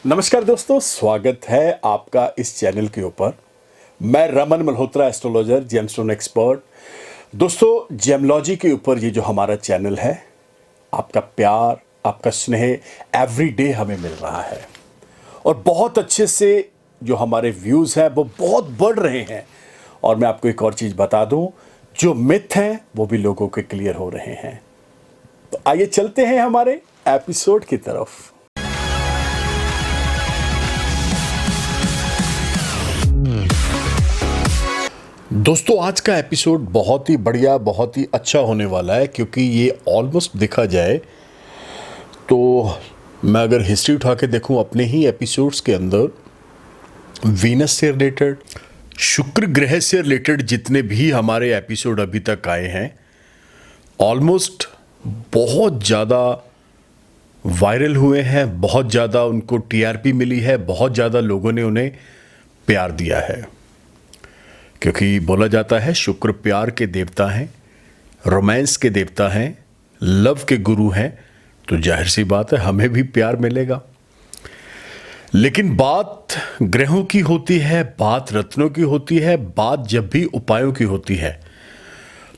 नमस्कार दोस्तों, स्वागत है आपका इस चैनल के ऊपर। मैं Raman Malhotra, astrologer, gemstone expert. दोस्तों, जेमलॉजी के ऊपर ये जो हमारा चैनल है, आपका प्यार, आपका स्नेह एवरी डे हमें मिल रहा है और बहुत अच्छे से जो हमारे व्यूज़ हैं वो बहुत बढ़ रहे हैं। और मैं आपको एक और चीज़ बता दूं, जो मिथ हैं वो भी लोगों के क्लियर हो रहे हैं। तो आइए चलते हैं हमारे एपिसोड की तरफ। दोस्तों, आज का एपिसोड बहुत ही बढ़िया, बहुत ही अच्छा होने वाला है, क्योंकि ये ऑलमोस्ट देखा जाए तो मैं अगर हिस्ट्री उठा के देखूं अपने ही एपिसोड्स के अंदर, वीनस से रिलेटेड, शुक्र ग्रह से रिलेटेड जितने भी हमारे एपिसोड अभी तक आए हैं, ऑलमोस्ट बहुत ज़्यादा वायरल हुए हैं, बहुत ज़्यादा उनको टीआरपी मिली है, बहुत ज़्यादा लोगों ने उन्हें प्यार दिया है। क्योंकि बोला जाता है शुक्र प्यार के देवता हैं, रोमांस के देवता हैं, लव के गुरु हैं, तो जाहिर सी बात है हमें भी प्यार मिलेगा। लेकिन बात ग्रहों की होती है, बात रत्नों की होती है, बात जब भी उपायों की होती है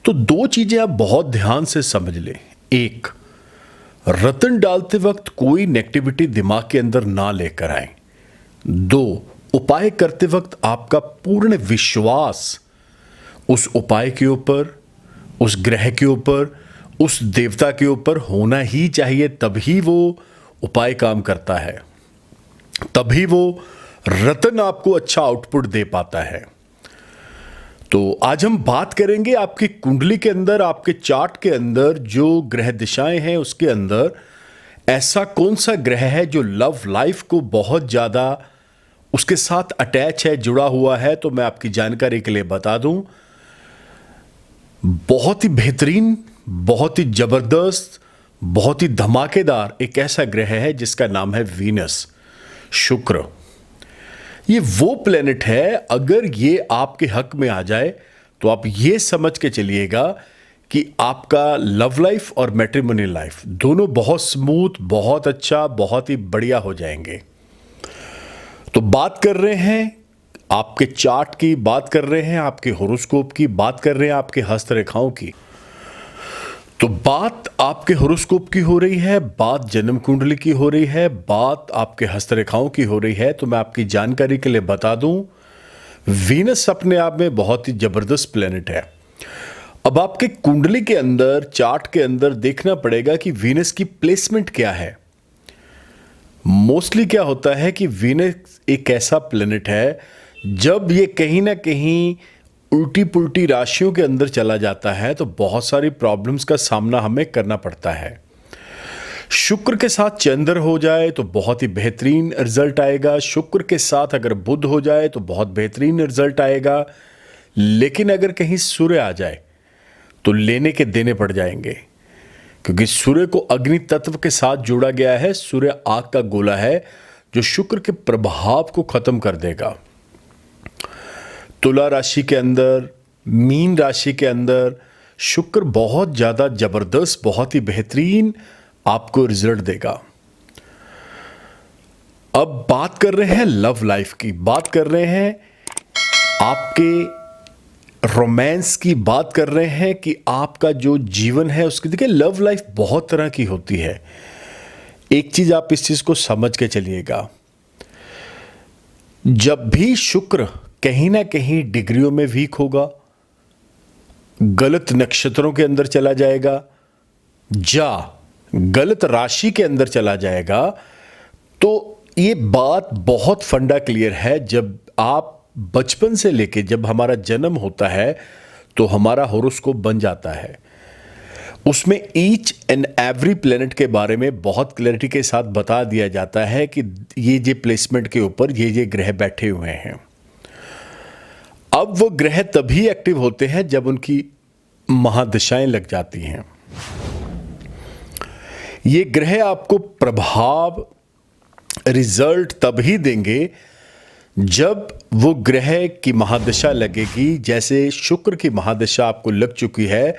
तो दो चीजें आप बहुत ध्यान से समझ लें। एक, रत्न डालते वक्त कोई नेगेटिविटी दिमाग के अंदर ना लेकर आए। दो, उपाय करते वक्त आपका पूर्ण विश्वास उस उपाय के ऊपर, उस ग्रह के ऊपर, उस देवता के ऊपर होना ही चाहिए, तभी वो उपाय काम करता है, तभी वो रत्न आपको अच्छा आउटपुट दे पाता है। तो आज हम बात करेंगे आपकी कुंडली के अंदर, आपके चार्ट के अंदर जो ग्रह दिशाएं हैं उसके अंदर ऐसा कौन सा ग्रह है जो लव लाइफ को बहुत ज़्यादा उसके साथ अटैच है, जुड़ा हुआ है। तो मैं आपकी जानकारी के लिए बता दूं, बहुत ही बेहतरीन, बहुत ही जबरदस्त, बहुत ही धमाकेदार एक ऐसा ग्रह है जिसका नाम है वीनस, शुक्र। ये वो प्लेनेट है, अगर ये आपके हक में आ जाए तो आप ये समझ के चलिएगा कि आपका लव लाइफ और मैट्रिमोनियल लाइफ दोनों बहुत स्मूथ, बहुत अच्छा, बहुत ही बढ़िया हो जाएंगे। तो बात कर रहे हैं आपके चार्ट की, बात कर रहे हैं आपके होरोस्कोप की, बात कर रहे हैं आपके हस्तरेखाओं की। तो बात आपके होरोस्कोप की हो रही है, बात जन्म कुंडली की हो रही है, बात आपके हस्तरेखाओं की हो रही है। तो मैं आपकी जानकारी के लिए बता दूं, वीनस अपने आप में बहुत ही जबरदस्त प्लेनेट है। अब आपके कुंडली के अंदर, चार्ट के अंदर देखना पड़ेगा कि वीनस की प्लेसमेंट क्या है। मोस्टली क्या होता है कि वीनस एक ऐसा प्लेनेट है, जब ये कहीं ना कहीं उल्टी पुल्टी राशियों के अंदर चला जाता है तो बहुत सारी प्रॉब्लम्स का सामना हमें करना पड़ता है। शुक्र के साथ चंद्र हो जाए तो बहुत ही बेहतरीन रिजल्ट आएगा, शुक्र के साथ अगर बुध हो जाए तो बहुत बेहतरीन रिजल्ट आएगा। लेकिन अगर कहीं सूर्य आ जाए तो लेने के देने पड़ जाएंगे, क्योंकि सूर्य को अग्नि तत्व के साथ जोड़ा गया है। सूर्य आग का गोला है जो शुक्र के प्रभाव को खत्म कर देगा। तुला राशि के अंदर, मीन राशि के अंदर शुक्र बहुत ज्यादा जबरदस्त, बहुत ही बेहतरीन आपको रिजल्ट देगा। अब बात कर रहे हैं लव लाइफ की, बात कर रहे हैं आपके रोमांस की, बात कर रहे हैं कि आपका जो जीवन है उसकी। देखिए, लव लाइफ बहुत तरह की होती है। एक चीज आप इस चीज को समझ के चलिएगा, जब भी शुक्र कहीं ना कहीं डिग्रियों में वीक होगा, गलत नक्षत्रों के अंदर चला जाएगा या गलत राशि के अंदर चला जाएगा, तो ये बात बहुत फंडा क्लियर है। जब आप बचपन से लेके जब हमारा जन्म होता है तो हमारा होरोस्कोप बन जाता है, उसमें ईच एंड एवरी प्लेनेट के बारे में बहुत क्लैरिटी के साथ बता दिया जाता है कि ये प्लेसमेंट के ऊपर ये ग्रह बैठे हुए हैं। अब वो ग्रह तभी एक्टिव होते हैं जब उनकी महादशाएं लग जाती हैं। ये ग्रह आपको प्रभाव, रिजल्ट तभी देंगे जब वो ग्रह की महादशा लगेगी। जैसे शुक्र की महादशा आपको लग चुकी है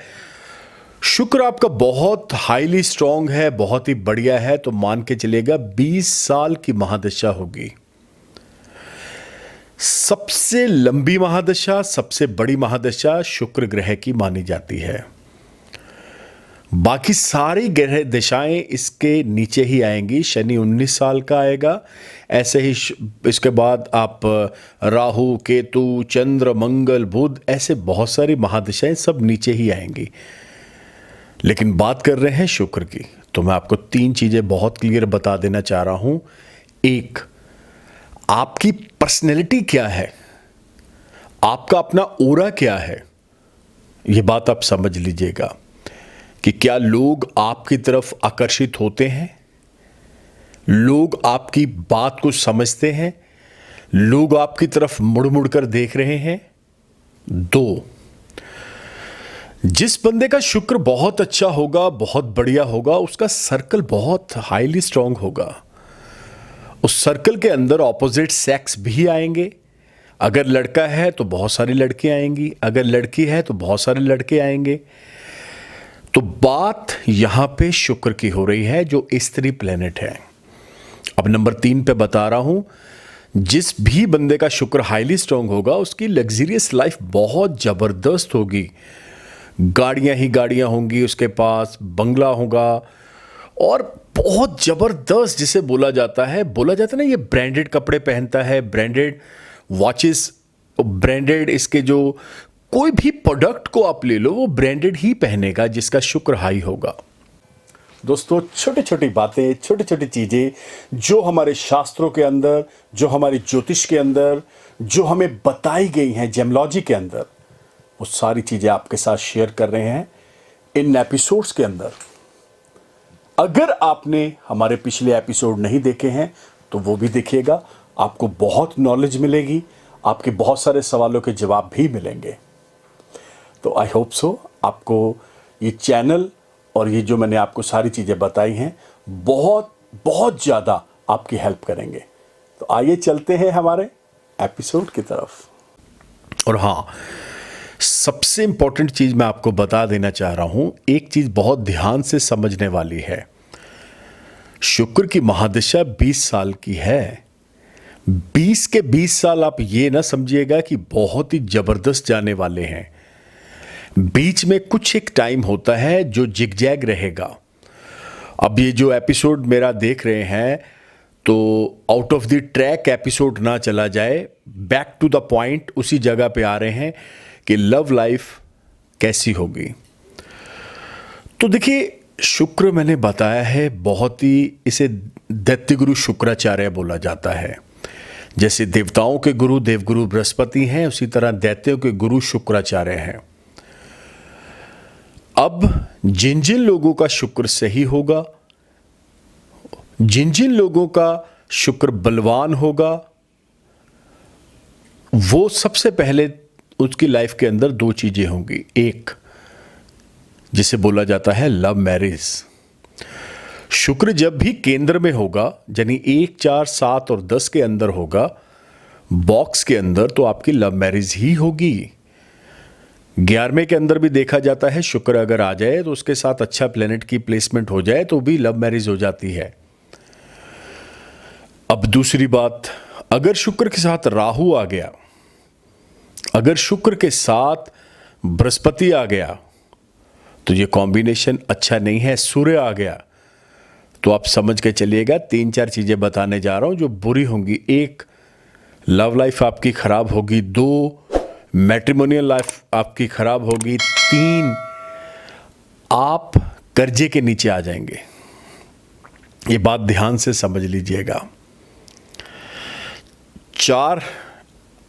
शुक्र आपका बहुत हाईली स्ट्रांग है, बहुत ही बढ़िया है, तो मान के चलेगा 20 साल की महादशा होगी। सबसे लंबी महादशा, सबसे बड़ी महादशा शुक्र ग्रह की मानी जाती है। बाकी सारी ग्रह दशाएं इसके नीचे ही आएंगी। शनि 19 साल का आएगा, ऐसे ही इसके बाद आप राहु, केतु, चंद्र, मंगल, बुध, ऐसे बहुत सारी महादशाएं सब नीचे ही आएंगी। लेकिन बात कर रहे हैं शुक्र की, तो मैं आपको 3 चीजें बहुत क्लियर बता देना चाह रहा हूं। एक, आपकी पर्सनैलिटी क्या है, आपका अपना ओरा क्या है, यह बात आप समझ लीजिएगा कि क्या लोग आपकी तरफ आकर्षित होते हैं, लोग आपकी बात को समझते हैं, लोग आपकी तरफ मुड़ मुड़ कर देख रहे हैं। 2, जिस बंदे का शुक्र बहुत अच्छा होगा, बहुत बढ़िया होगा, उसका सर्कल बहुत हाईली स्ट्रांग होगा। उस सर्कल के अंदर ऑपोजिट सेक्स भी आएंगे। अगर लड़का है तो बहुत सारी लड़कियां आएंगी, अगर लड़की है तो बहुत सारे लड़के आएंगे। तो बात यहां पे शुक्र की हो रही है, जो स्त्री प्लेनेट है। अब नंबर 3 पे बता रहा हूं, जिस भी बंदे का शुक्र हाईली स्ट्रांग होगा, उसकी लग्जरियस लाइफ बहुत जबरदस्त होगी। गाड़ियां ही गाड़ियां होंगी उसके पास, बंगला होगा, और बहुत जबरदस्त, जिसे बोला जाता है ना, ये ब्रांडेड कपड़े पहनता है, ब्रांडेड वॉचेस, ब्रांडेड इसके जो कोई भी प्रोडक्ट को आप ले लो, वो ब्रांडेड ही पहनेगा जिसका शुक्र हाई होगा। दोस्तों, छोटी छोटी बातें, छोटी छोटी चीजें जो हमारे शास्त्रों के अंदर, जो हमारी ज्योतिष के अंदर, जो हमें बताई गई हैं जेमोलॉजी के अंदर, वो सारी चीजें आपके साथ शेयर कर रहे हैं इन एपिसोड्स के अंदर। अगर आपने हमारे पिछले एपिसोड नहीं देखे हैं तो वो भी देखिएगा, आपको बहुत नॉलेज मिलेगी, आपके बहुत सारे सवालों के जवाब भी मिलेंगे। तो आई होप सो आपको ये चैनल और ये जो मैंने आपको सारी चीजें बताई हैं बहुत बहुत ज्यादा आपकी हेल्प करेंगे। तो आइए चलते हैं हमारे एपिसोड की तरफ। और हाँ, सबसे इंपॉर्टेंट चीज मैं आपको बता देना चाह रहा हूं, एक चीज बहुत ध्यान से समझने वाली है। शुक्र की महादशा 20 साल की है। 20 के 20 साल आप ये ना समझिएगा कि बहुत ही जबरदस्त जाने वाले हैं। बीच में कुछ एक टाइम होता है जो जिगजैग रहेगा। अब ये जो एपिसोड मेरा देख रहे हैं, तो out of the track episode ना चला जाए, बैक टू द पॉइंट, उसी जगह पे आ रहे हैं कि लव लाइफ कैसी होगी। तो देखिए, शुक्र मैंने बताया है बहुत ही, इसे दैत्य गुरु शुक्राचार्य बोला जाता है। जैसे देवताओं के गुरु देवगुरु बृहस्पति हैं, उसी तरह दैत्यों के गुरु शुक्राचार्य हैं। अब जिन जिन लोगों का शुक्र सही होगा, जिन जिन लोगों का शुक्र बलवान होगा, वो सबसे पहले उसकी लाइफ के अंदर 2 चीजें होंगी। एक, जिसे बोला जाता है लव मैरिज। शुक्र जब भी केंद्र में होगा, यानी 1, 4, 7 और 10 के अंदर होगा, बॉक्स के अंदर, तो आपकी लव मैरिज ही होगी। 11वें के अंदर भी देखा जाता है, शुक्र अगर आ जाए तो उसके साथ अच्छा प्लेनेट की प्लेसमेंट हो जाए तो भी लव मैरिज हो जाती है। अब दूसरी बात, अगर शुक्र के साथ राहु आ गया, अगर शुक्र के साथ बृहस्पति आ गया, तो ये कॉम्बिनेशन अच्छा नहीं है। सूर्य आ गया तो आप समझ के चलिएगा 3-4 चीजें बताने जा रहा हूं जो बुरी होंगी। 1, लव लाइफ आपकी खराब होगी। 2, मैट्रिमोनियल लाइफ आपकी खराब होगी। 3, आप कर्जे के नीचे आ जाएंगे। ये बात ध्यान से समझ लीजिएगा। 4,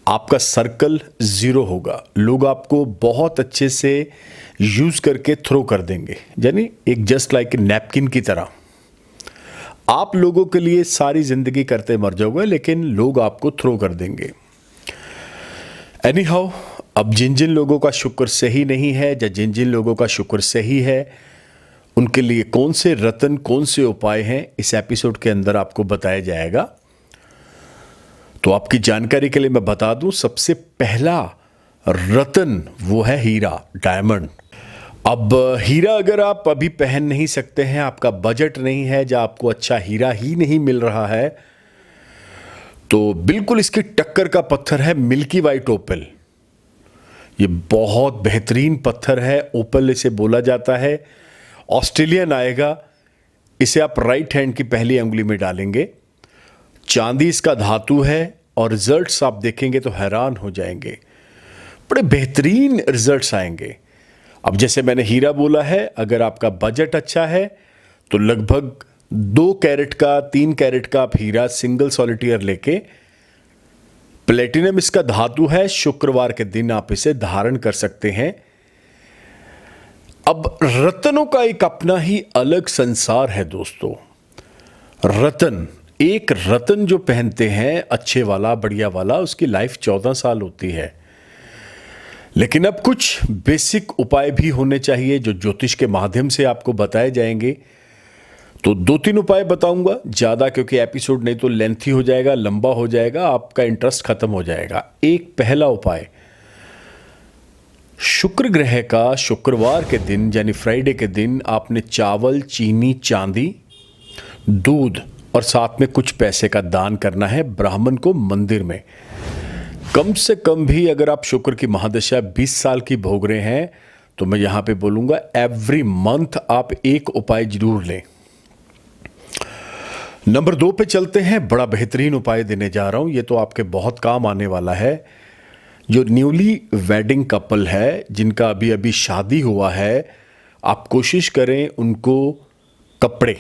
आपका सर्कल 0 होगा। लोग आपको बहुत अच्छे से यूज करके थ्रो कर देंगे, यानी एक जस्ट लाइक नैपकिन की तरह। आप लोगों के लिए सारी जिंदगी करते मर जाओगे, लेकिन लोग आपको थ्रो कर देंगे। एनी हाउ, अब जिन जिन लोगों का शुक्र सही नहीं है या जिन जिन लोगों का शुक्र सही है, उनके लिए कौन से रत्न, कौन से उपाय हैं, इस एपिसोड के अंदर आपको बताया जाएगा। तो आपकी जानकारी के लिए मैं बता दूं, सबसे पहला रत्न वो है हीरा, डायमंड। अब हीरा अगर आप अभी पहन नहीं सकते हैं, आपका बजट नहीं है, या आपको अच्छा हीरा ही नहीं मिल रहा है, तो बिल्कुल इसकी टक्कर का पत्थर है मिल्की वाइट ओपल। ये बहुत बेहतरीन पत्थर है, ओपल इसे बोला जाता है। ऑस्ट्रेलियन आएगा। इसे आप राइट हैंड की पहली अंगुली में डालेंगे। चांदी इसका धातु है और रिजल्ट्स आप देखेंगे तो हैरान हो जाएंगे। बड़े बेहतरीन रिजल्ट्स आएंगे। अब जैसे मैंने हीरा बोला है, अगर आपका बजट अच्छा है तो लगभग 2 कैरेट का 3 कैरेट का आप हीरा सिंगल सॉलिटेयर लेके, प्लेटिनम इसका धातु है, शुक्रवार के दिन आप इसे धारण कर सकते हैं। अब रत्नों का एक अपना ही अलग संसार है दोस्तों। रत्न, एक रत्न जो पहनते हैं अच्छे वाला, बढ़िया वाला, उसकी लाइफ 14 साल होती है। लेकिन अब कुछ बेसिक उपाय भी होने चाहिए जो ज्योतिष के माध्यम से आपको बताए जाएंगे। तो 2-3 उपाय बताऊंगा ज़्यादा, क्योंकि एपिसोड नहीं तो लेंथी हो जाएगा, लंबा हो जाएगा, आपका इंटरेस्ट खत्म हो जाएगा। एक पहला उपाय, शुक्र ग्रह का शुक्रवार के दिन यानी फ्राइडे के दिन आपने चावल, चीनी, चांदी, दूध और साथ में कुछ पैसे का दान करना है ब्राह्मण को मंदिर में। कम से कम भी अगर आप शुक्र की महादशा 20 साल की भोग रहे हैं तो मैं यहां पे बोलूंगा एवरी मंथ आप एक उपाय जरूर लें। नंबर 2 पे चलते हैं। बड़ा बेहतरीन उपाय देने जा रहा हूं, ये तो आपके बहुत काम आने वाला है। जो न्यूली वेडिंग कपल है, जिनका अभी अभी शादी हुआ है, आप कोशिश करें उनको कपड़े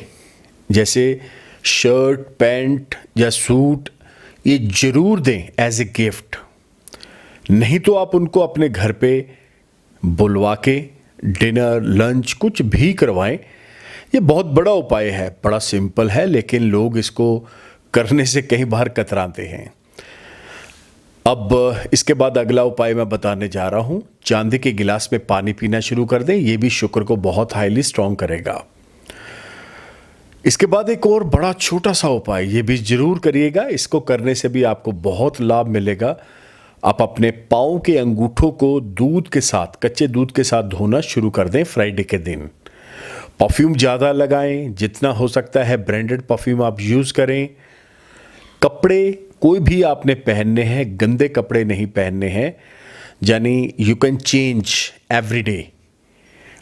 जैसे शर्ट, पैंट या सूट ये जरूर दें एज ए गिफ्ट। नहीं तो आप उनको अपने घर पे बुलवा के डिनर, लंच कुछ भी करवाएं। ये बहुत बड़ा उपाय है, बड़ा सिंपल है, लेकिन लोग इसको करने से कई बार कतराते हैं। अब इसके बाद अगला उपाय मैं बताने जा रहा हूं। चांदी के गिलास में पानी पीना शुरू कर दें, यह भी शुक्र को बहुत हाईली स्ट्रांग करेगा। इसके बाद एक और बड़ा छोटा सा उपाय, ये भी जरूर करिएगा। इसको करने से भी आपको बहुत लाभ मिलेगा। आप अपने पाँव के अंगूठों को दूध के साथ, कच्चे दूध के साथ धोना शुरू कर दें फ्राइडे के दिन। परफ्यूम ज़्यादा लगाएं, जितना हो सकता है ब्रांडेड परफ्यूम आप यूज़ करें। कपड़े कोई भी आपने पहनने हैं, गंदे कपड़े नहीं पहनने हैं, यानी you can change every day,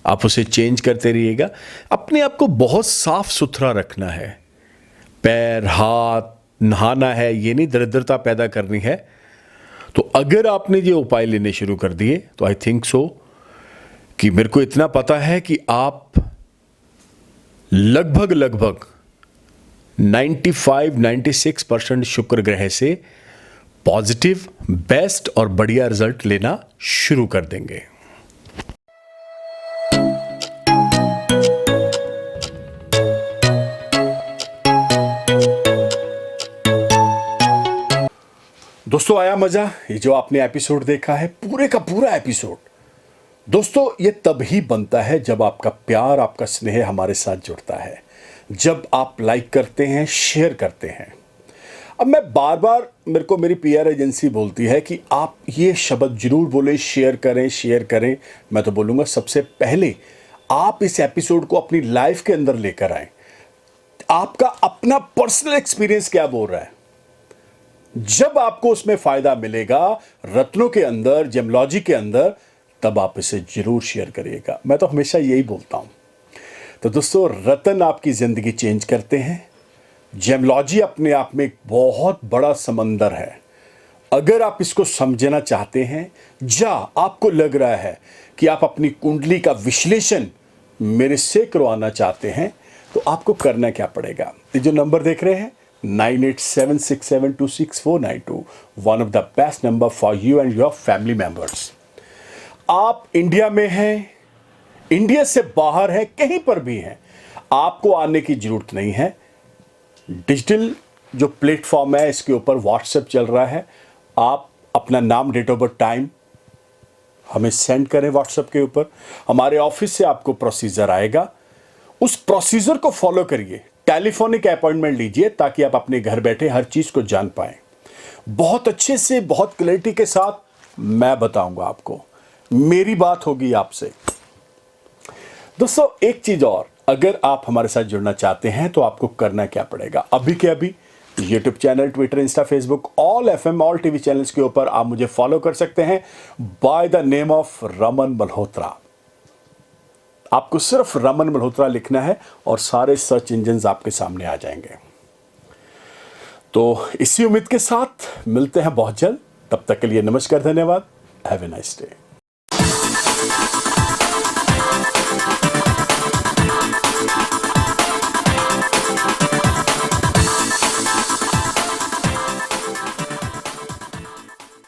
आप उसे चेंज करते रहिएगा। अपने आप को बहुत साफ सुथरा रखना है, पैर, हाथ, नहाना है, ये नहीं दरिद्रता पैदा करनी है। तो अगर आपने ये उपाय लेने शुरू कर दिए तो आई थिंक सो कि मेरे को इतना पता है कि आप लगभग 95-96% शुक्र ग्रह से पॉजिटिव, बेस्ट और बढ़िया रिजल्ट लेना शुरू कर देंगे। दोस्तों आया मजा? ये जो आपने एपिसोड देखा है, पूरे का पूरा एपिसोड, दोस्तों ये तब ही बनता है जब आपका प्यार, आपका स्नेह हमारे साथ जुड़ता है, जब आप लाइक करते हैं, शेयर करते हैं। अब मैं बार बार, मेरे को मेरी पीआर एजेंसी बोलती है कि आप ये शब्द जरूर बोले, शेयर करें, शेयर करें। मैं तो बोलूँगा सबसे पहले आप इस एपिसोड को अपनी लाइफ के अंदर लेकर आए। आपका अपना पर्सनल एक्सपीरियंस क्या बोल रहा है, जब आपको उसमें फायदा मिलेगा रत्नों के अंदर, जेमोलॉजी के अंदर, तब आप इसे जरूर शेयर करिएगा। मैं तो हमेशा यही बोलता हूं। तो दोस्तों, रत्न आपकी जिंदगी चेंज करते हैं। जेमोलॉजी अपने आप में एक बहुत बड़ा समंदर है। अगर आप इसको समझना चाहते हैं, या आपको लग रहा है कि आप अपनी कुंडली का विश्लेषण मेरे से करवाना चाहते हैं, तो आपको करना क्या पड़ेगा? ये जो नंबर देख रहे हैं 9876726492, one of the best number for you and your family members. आप इंडिया में हैं, इंडिया से बाहर हैं, कहीं पर भी हैं, आपको आने की जरूरत नहीं है। डिजिटल जो प्लेटफॉर्म है, इसके ऊपर व्हाट्सएप चल रहा है। आप अपना नाम, डेट ऑफ बर्थ, टाइम हमें सेंड करें व्हाट्सएप के ऊपर। हमारे ऑफिस से आपको प्रोसीजर आएगा, उस प्रोसीजर को फॉलो करिए। टेलीफोनिक अपॉइंटमेंट लीजिए ताकि आप अपने घर बैठे हर चीज को जान पाएं। बहुत अच्छे से, बहुत क्लैरिटी के साथ मैं बताऊंगा आपको। मेरी बात होगी आपसे, दोस्तों एक चीज और, अगर आप हमारे साथ जुड़ना चाहते हैं तो आपको करना क्या पड़ेगा, अभी के अभी YouTube channel, Twitter, Insta, Facebook, all FM, all TV channels के ऊपर आप मुझे फॉलो कर सकते हैं by the name of Raman Malhotra. आपको सिर्फ रमन मल्होत्रा लिखना है और सारे सर्च इंजन्स आपके सामने आ जाएंगे। तो इसी उम्मीद के साथ मिलते हैं बहुत जल्द, तब तक के लिए नमस्कार, धन्यवाद, हैव ए नाइस डे।